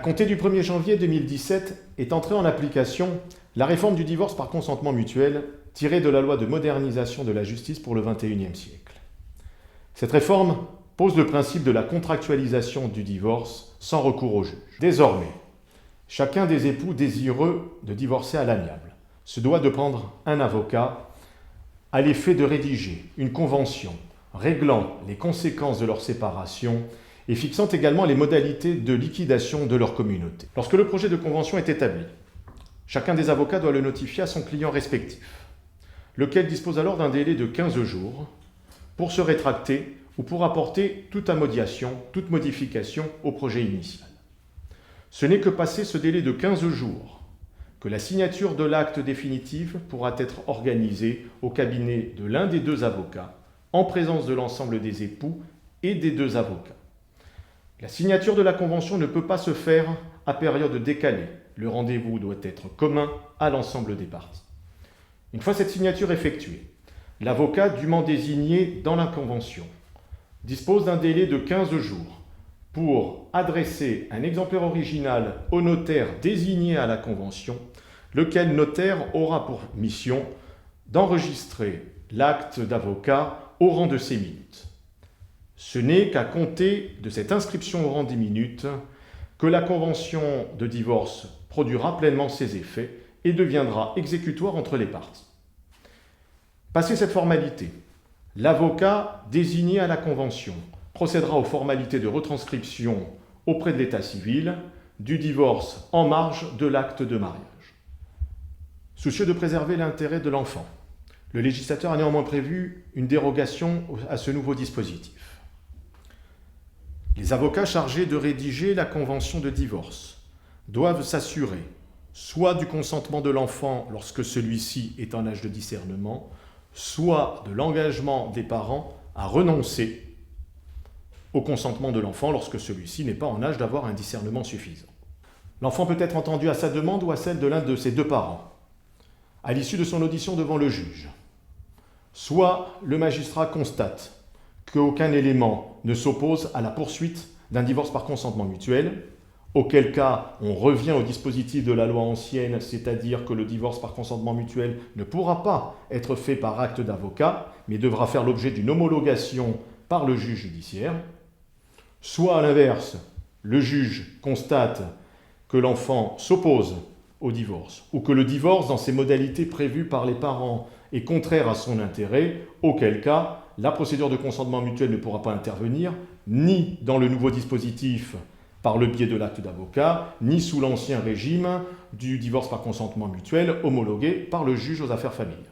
À compter du 1er janvier 2017 est entrée en application la réforme du divorce par consentement mutuel tirée de la loi de modernisation de la justice pour le XXIe siècle. Cette réforme pose le principe de la contractualisation du divorce sans recours au juge. Désormais, chacun des époux désireux de divorcer à l'amiable se doit de prendre un avocat à l'effet de rédiger une convention réglant les conséquences de leur séparation et fixant également les modalités de liquidation de leur communauté. Lorsque le projet de convention est établi, chacun des avocats doit le notifier à son client respectif, lequel dispose alors d'un délai de 15 jours pour se rétracter ou pour apporter toute amodiation, toute modification au projet initial. Ce n'est que passé ce délai de 15 jours que la signature de l'acte définitif pourra être organisée au cabinet de l'un des deux avocats, en présence de l'ensemble des époux et des deux avocats. La signature de la convention ne peut pas se faire à période décalée. Le rendez-vous doit être commun à l'ensemble des parties. Une fois cette signature effectuée, l'avocat dûment désigné dans la convention dispose d'un délai de 15 jours pour adresser un exemplaire original au notaire désigné à la convention, lequel notaire aura pour mission d'enregistrer l'acte d'avocat au rang de ses minutes. Ce n'est qu'à compter de cette inscription au rang des minutes que la convention de divorce produira pleinement ses effets et deviendra exécutoire entre les parties. Passé cette formalité, l'avocat désigné à la convention procédera aux formalités de retranscription auprès de l'état civil du divorce en marge de l'acte de mariage. Soucieux de préserver l'intérêt de l'enfant, le législateur a néanmoins prévu une dérogation à ce nouveau dispositif. Les avocats chargés de rédiger la convention de divorce doivent s'assurer soit du consentement de l'enfant lorsque celui-ci est en âge de discernement, soit de l'engagement des parents à renoncer au consentement de l'enfant lorsque celui-ci n'est pas en âge d'avoir un discernement suffisant. L'enfant peut être entendu à sa demande ou à celle de l'un de ses deux parents, à l'issue de son audition devant le juge. Soit le magistrat constate qu'aucun élément ne s'oppose à la poursuite d'un divorce par consentement mutuel, auquel cas on revient au dispositif de la loi ancienne, c'est-à-dire que le divorce par consentement mutuel ne pourra pas être fait par acte d'avocat, mais devra faire l'objet d'une homologation par le juge judiciaire. Soit à l'inverse, le juge constate que l'enfant s'oppose au divorce, ou que le divorce dans ses modalités prévues par les parents est contraire à son intérêt, auquel cas la procédure de consentement mutuel ne pourra pas intervenir, ni dans le nouveau dispositif par le biais de l'acte d'avocat, ni sous l'ancien régime du divorce par consentement mutuel homologué par le juge aux affaires familiales.